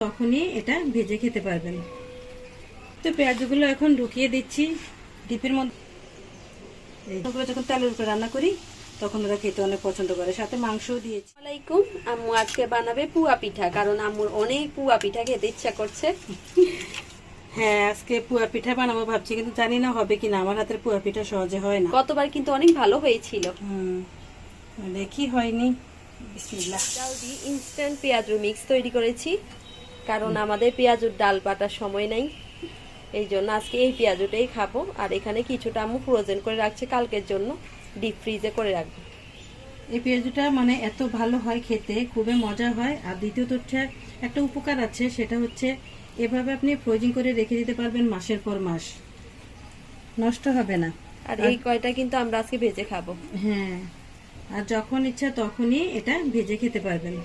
তখনই এটা ভেজে খেতে পারবেন। তো পেঁয়াজগুলো এখন ঢুকিয়ে দিচ্ছি ডিপের মধ্যে। এইগুলো যখন তেলের উপরে রান্না করি তখন ওরা খেতে অনেক পছন্দ করে, সাথে মাংসও দিয়েছি। আসসালামাইকুম। আম্মু আজকে বানাবে পুয়া পিঠা, কারণ আম্মুর অনেক পুয়া পিঠা খেতে ইচ্ছা করছে। হ্যাঁ, আজকে পুয়া পিঠা বানাবো ভাবছি, কিন্তু জানি না হবে কিনা। আমার হাতের পুয়া পিঠা সহজে হয় না। গতবার কিন্তু অনেক ভালো হয়েছিল। দেখি হয়নি। বিসমিল্লাহ। ডাল দিয়ে ইনস্ট্যান্ট পেঁয়াজুর মিক্স তৈরি করেছি, কারণ আমাদের পেঁয়াজুর ডাল বাটার সময় নাই। এই জন্য আজকে এই পেঁয়াজুটাই খাবো। আর এখানে কিছুটা আম্মু ফ্রোজেন করে রাখছে কালকের জন্য, ডিপ ফ্রিজে করে রাখবো। এই পেঁয়াজুটা মানে এত ভালো হয় খেতে, খুবই মজা হয়। আর দ্বিতীয়ত একটা উপকার আছে, সেটা হচ্ছে এভাবে আপনি ফ্রোজিং করে রেখে দিতে পারবেন মাসের পর মাস, নষ্ট হবে না। আর এই কয়টা কিন্তু আমরা আজকে ভেজে খাবো। হ্যাঁ, আর যখন ইচ্ছা তখনই এটা ভেজে খেতে পারবেন।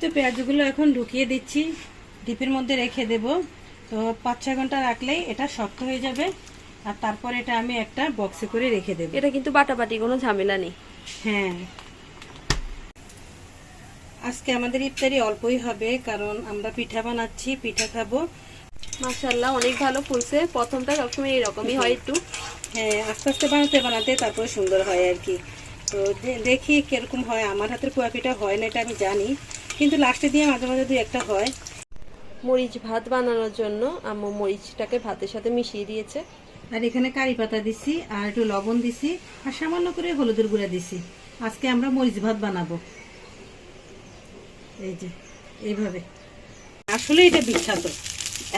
তো পেঁয়াজগুলো এখন ঢুকিয়ে দিচ্ছি, ডিপের মধ্যে রেখে দেব। তো 5-6 ঘন্টা রাখলেই এটা শক্ত হয়ে যাবে। আর তারপর এটা আমি একটা বক্সে করে রেখে দেব। এটা কিন্তু বাটাবাটি কোনো ঝামেলা নেই। হ্যাঁ, আজকে আমাদের ইফতারি অল্পই হবে, কারণ আমরা পিঠা বানাচ্ছি, পিঠা খাবো। মাশাআল্লাহ অনেক ভালো ফুলছে। প্রথমটা সবসময় এরকমই হয় একটু। হ্যাঁ, আস্তে আস্তে বানাতে বানাতে তারপরে সুন্দর হয় আর কি। তো দেখি কিরকম হয়। আমার হাতের পোয়া পিঠা হয় না এটা আমি জানি, কিন্তু লাস্টে দিয়ে মাঝে মাঝে 2-1টা হয়। মরিচ ভাত বানানোর জন্য আম্মু মরিচটাকে ভাতের সাথে মিশিয়ে দিয়েছে। আর এখানে কারি পাতা দিছি, আর একটু লবণ দিছি, আর সামান্য করে হলুদের গুঁড়া দিছি। আজকে আমরা মরিচ ভাত বানাবো। এই যে এইভাবে। আসলে এটা বিখ্যাত,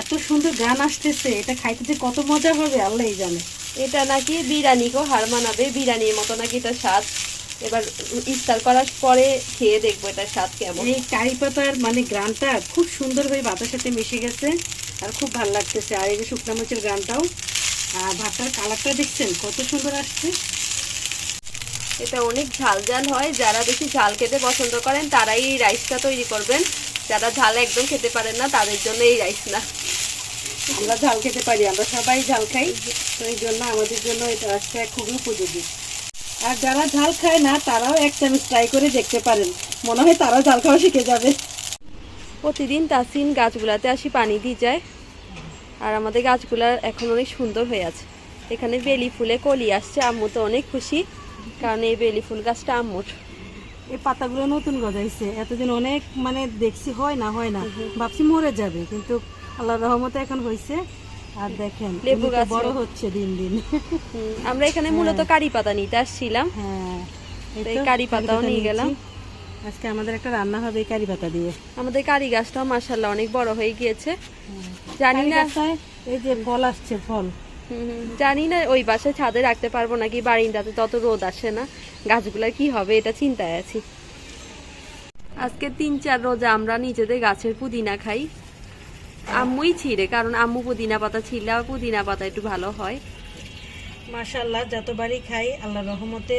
এত সুন্দর গান আসতেছে, এটা খাইতে যে কত মজা হবে আল্লাহই জানে। এটা নাকি বিরিয়ানিকেও হার মানাবে, বিরিয়ানির মতো নাকি এটা স্বাদ। এবার ইফতার করার পরে খেয়ে দেখবো এটা স্বাদ কেমন। এই কারি পাতার মানে গ্রানটা খুব সুন্দর হয়ে ভাতের সাথে মিশে গেছে, আর খুব ভালো লাগতেছে। আর এই যে শুকনো মরিচের গ্রানটাও, আর ভাতটার কালারটা দেখছেন কত সুন্দর আসছে। এটা অনেক ঝাল ঝাল হয়। যারা বেশি ঝাল খেতে পছন্দ করেন তারাই এই রাইসটা তৈরি করবেন। যারা ঝাল একদম খেতে পারেন না তাদের জন্য এই রাইস না। আমরা ঝাল খেতে পারি, আমরা সবাই ঝাল খাই, তো এই জন্য আমাদের জন্য এটা রাইসটা খুবই উপযোগী। আর যারা ঝাল খায় না তারাও 1 চামচ ট্রাই করে দেখতে পারেন, মনে হয় তারাও ঝাল খাওয়া শিখে যাবে। প্রতিদিন তাসিন গাছগুলাতে আসি পানি দিয়ে যায়, আর আমাদের গাছগুলা এখন অনেক সুন্দর হয়ে আছে। এখানে বেলি ফুলে কলি আসছে, আম্মু তো অনেক খুশি, কারণ এই বেলি ফুল গাছটা আম্মুর। এই পাতাগুলো নতুন গজাইছে, এতদিন অনেক মানে দেখছি হয় না ভাবছি মরে যাবে, কিন্তু আল্লাহর রহমতে এখন হয়েছে। আর দেখেন লেবু গাছ বড় হচ্ছে দিন দিন। আমরা এখানে মূলত কারি পাতা নিতে আসছিলাম। হ্যাঁ, এই কারি পাতাও নিয়ে গেলাম। আজকে আমাদের একটা রান্না হবে এই কারি পাতা দিয়ে। আমাদের কারি গাছটাও মাশাআল্লাহ অনেক বড় হয়ে গিয়েছে। জানি না এই যে ফল আসছে, ফল জানি না ওই বাসায় ছাদে রাখতে পারবো নাকি, বারিন্দাতে তত রোদ আসে না। গাছগুলার কি হবে এটা চিন্তায় আছি। আজকে 3-4 রোজা আমরা নিজেদের গাছের পুদিনা খাই। আম্মুই ছিঁড়ে, কারণ আম্মু পুদিনা পাতা ছিঁড়লে আর পুদিনা পাতা একটু ভালো হয়। মাশাআল্লাহ, যতবারই খাই আল্লাহর রহমতে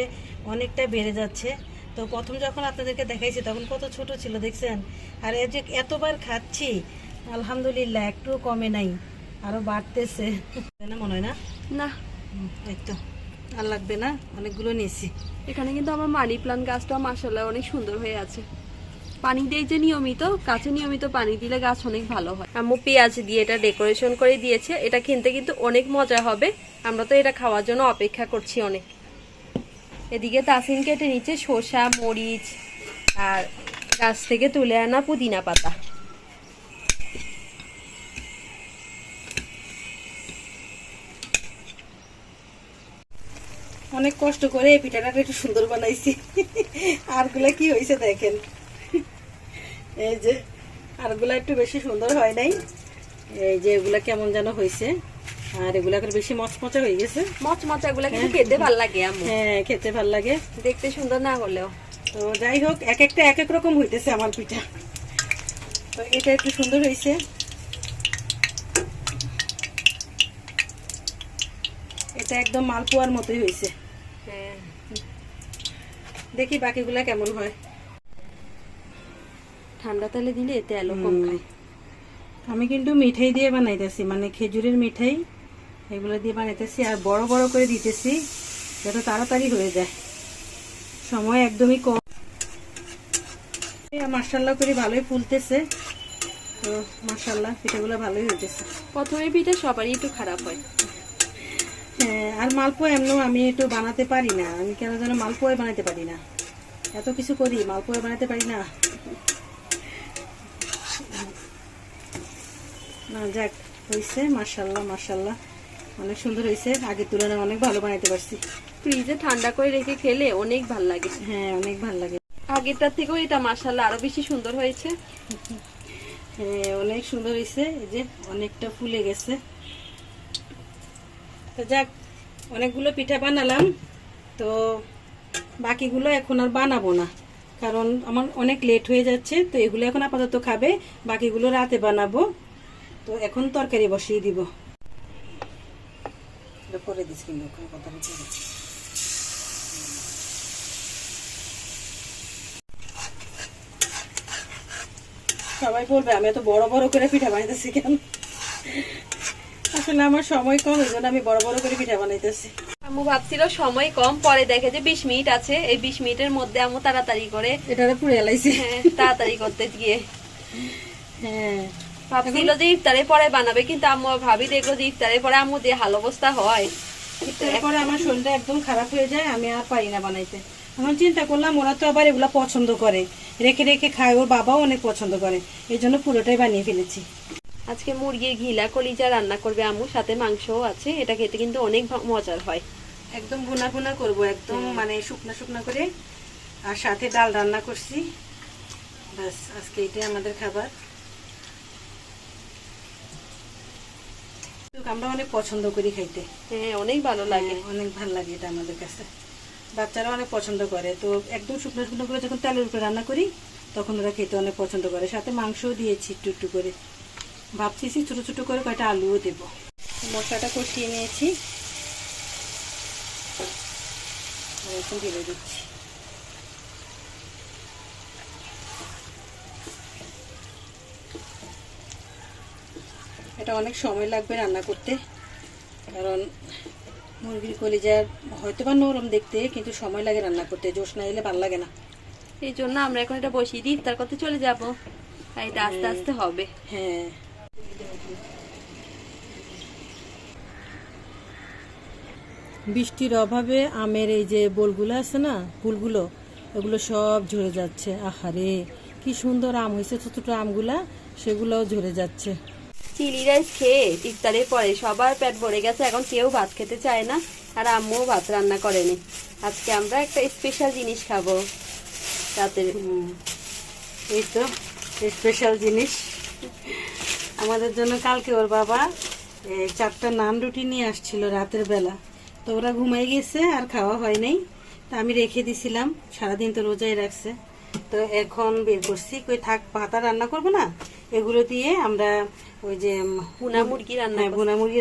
অনেকটা বেড়ে যাচ্ছে। তো প্রথম যখন আপনাদেরকে দেখাইছি তখন কত ছোট ছিল দেখছেন, আর এই যে এতবার খাচ্ছি আলহামদুলিল্লাহ একটু কমে নাই, আরো বাড়তেছে না মনে হয় না। না এই তো আর লাগবে না, অনেকগুলো নিয়েছি। এখানে কিন্তু আমার মানি প্লান্ট গাছটা মাশাআল্লাহ অনেক সুন্দর হয়ে আছে। পানি দেই যে নিয়মিত, গাছে নিয়মিত পানি দিলে গাছ অনেক ভালো হয়। আম্মু পেঁয়াজ দিয়ে এটা ডেকোরেশন করে দিয়েছে। এটা কিনতে কিন্তু অনেক মজা হবে, আমরা তো এটা খাওয়ার জন্য অপেক্ষা করছি অনেক। এদিকে তাসিন কেটে নিচ্ছে শসা, মরিচ আর গাছ থেকে তুলে আনা পুদিনা পাতা। অনেক কষ্ট করে এই পিঠাটা একটু সুন্দর বানাইছি। আরগুলা কি হয়েছে দেখেন, এই যে আরগুলা একটু বেশি সুন্দর হয় নাই, এই যে এগুলা কেমন যেন হয়েছে। আর এগুলা বেশি মচমচা হয়ে গেছে। মচমচা এগুলা কিন্তু খেতে ভালো লাগে আম্মু। হ্যাঁ, খেতে ভালো লাগে, দেখতে সুন্দর না হলেও। তো যাই হোক, এক একটা এক এক রকম হইতেছে আমার পিঠা। তো এটা একটু সুন্দর হয়েছে। এটা একদম মালপোয়ার মতোই হয়েছে। হ্যাঁ, দেখি বাকিগুলা কেমন হয়। ঠান্ডা তেলে দিলে এতে আলো কম খায়। আমি কিন্তু মিঠাই দিয়ে বানাইতেছি, মানে খেজুরের মিঠাই, এগুলো দিয়ে বানাইতেছি। আর বড় বড় করে দিতেছি যাতে তাড়াতাড়ি হয়ে যায়, সময় একদমই কম। মাশাআল্লাহ করে ভালোই ফুলতেছে। তো মাশাআল্লাহ পিঠাগুলো ভালোই হইতেছে। প্রথমে পিঠা সবারই একটু খারাপ হয়। হ্যাঁ, আর মালপোয়া এমনিও আমি একটু বানাতে পারি না। আমি কেন যেন মালপোয়া বানাতে পারি না, এত কিছু করি মালপোয়া বানাতে পারি না। না যাক, হয়েছে মাশাআল্লাহ মাশাআল্লাহ, অনেক সুন্দর হয়েছে। আগের তুলনায় অনেক ভালো বানাইতে পারছি। ফ্রিজে ঠান্ডা করে রেখে খেলে অনেক ভালো লাগে। হ্যাঁ, অনেক ভালো লাগে। আগেরটার থেকেও এটা মাশাআল্লাহ আরো বেশি সুন্দর হয়েছে। হ্যাঁ, অনেক সুন্দর হয়েছে। এই যে অনেকটা ফুলে গেছে। তো যাক, অনেকগুলো পিঠা বানালাম। তো বাকিগুলো এখন আর বানাবো না, কারণ আমার অনেক লেট হয়ে যাচ্ছে। তো এগুলো এখন আপাতত খাবে, বাকিগুলো রাতে বানাবো। তো এখন তরকারি বসিয়ে দিব। করে দিস কিন্তু কথা সবাই বলবে আমি এত বড় বড় করে পিঠা বানাইতেছি কেন। আসলে আমার সময় কম, এই জন্য আমি বড় বড় করে পিঠা বানাইতেছি। আম্মু ভাবছিল সময় কম, পরে দেখে যে 20 মিনিট আছে, এই 20 মিনিটের মধ্যে আম্মু তাড়াতাড়ি করে এটা পুড়ে এলাইছি। হ্যাঁ, তাড়াতাড়ি করতে গিয়ে হ্যাঁ ভাবছিল যে ইফতারের পরে বানাবে, কিন্তু আম্মু ভাবি দেখলো যে ইফতারের পরে আম্মু যে হাল অবস্থা হয়, ইফতারের পরে আমার শরীরটা একদম খারাপ হয়ে যায়, আমি আর পারি না বানাইতে। এখন চিন্তা করলাম ওরা তো আবার এগুলা পছন্দ করে, রেখে রেখে খায়, ওর বাবাও অনেক পছন্দ করে, এই জন্য পুরোটাই বানিয়ে ফেলেছি। আজকে মুরগির ঘিলা কলিজা রান্না করবে আম্মু, সাথে মাংসও আছে। এটা খেতে কিন্তু অনেক মজার হয়। একদম ভুনা ভুনা করবো, একদম মানে শুকনা শুকনা করে। আর সাথে ডাল রান্না করছি, ব্যাস আজকে এটাই আমাদের খাবার। আমরা অনেক পছন্দ করি খাইতে। হ্যাঁ, অনেক ভালো লাগে। অনেক ভালো লাগে এটা আমাদের কাছে, বাচ্চারা অনেক পছন্দ করে। তো একদম শুকনো শুকনো করে যখন তেলের উপরে রান্না করি তখন ওরা খেতে অনেক পছন্দ করে। সাথে মাংসও দিয়েছি একটু একটু করে, ভাবছি ছোট ছোট করে কয়টা আলুও দেব। মশলাটা কষিয়ে নিয়েছি, এখন ঢেলে দিচ্ছি। এটা অনেক সময় লাগবে রান্না করতে, কারণ মুরগির কলিজা হয়তো বা নরম দেখতে, কিন্তু সময় লাগে রান্না করতে, জোশ না এলে ভালো লাগে না। এই জন্য আমরা এখন এটা বসিয়ে দিই, ইফতার করতে চলে যাব। আর এটা আস্তে আস্তে হবে। হ্যাঁ, বৃষ্টির অভাবে আমের এই যে বোলগুলো আছে না, ফুলগুলো, ওগুলো সব ঝরে যাচ্ছে। আহারে কি সুন্দর আম হয়েছে, ছোট ছোট আমগুলা, সেগুলোও ঝরে যাচ্ছে। চিলি রাইস খেয়ে ইফতারের পরে সবার পেট ভরে গেছে, এখন কেউ ভাত খেতে চায় না। আর আম্মুও ভাত রান্না করেনি। আজকে আমরা একটা স্পেশাল জিনিস খাবো রাতের। এই তো স্পেশাল জিনিস আমাদের জন্য। কালকে ওর বাবা 4টা নান রুটি নিয়ে আসছিল রাতের বেলা, তো ওরা ঘুমাই গেছে আর খাওয়া হয় নাই। তা আমি রেখে দিছিলাম, সারাদিন তো রোজাই রাখছে। তো এখন বের করছি, কই থাক ভাতা রান্না করবো না, এগুলো দিয়ে আমরা ওই যে ভুনা মুরগি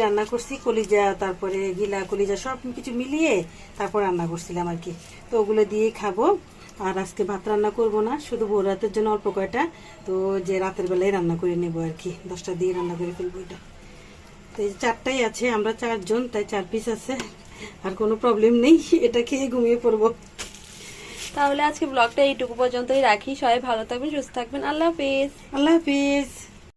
রান্না করছি, কলিজা তারপরে গিলা কলিজা সব কিছু মিলিয়ে তারপর রান্না করছিলাম আর কি। তো ওগুলো দিয়ে খাবো। আর আজকে ভাত রান্না করব না, শুধু ভোর রাতের জন্য অল্প কয়টা, তো যে রাতের বেলায় রান্না করে নেবো আর কি। 10টা দিয়ে রান্না করে ফেলবো এটা। তো এই 4টাই আছে, আমরা 4 জন, তাই 4 পিস আছে, আর কোনো প্রবলেম নেই। এটা খেয়ে ঘুমিয়ে পড়বো। তাহলে আজকে ব্লগটা এইটুকু পর্যন্তই রাখি। সবাই ভালো থাকবেন, সুস্থ থাকবেন। আল্লাহ হাফেজ। আল্লাহ হাফিজ।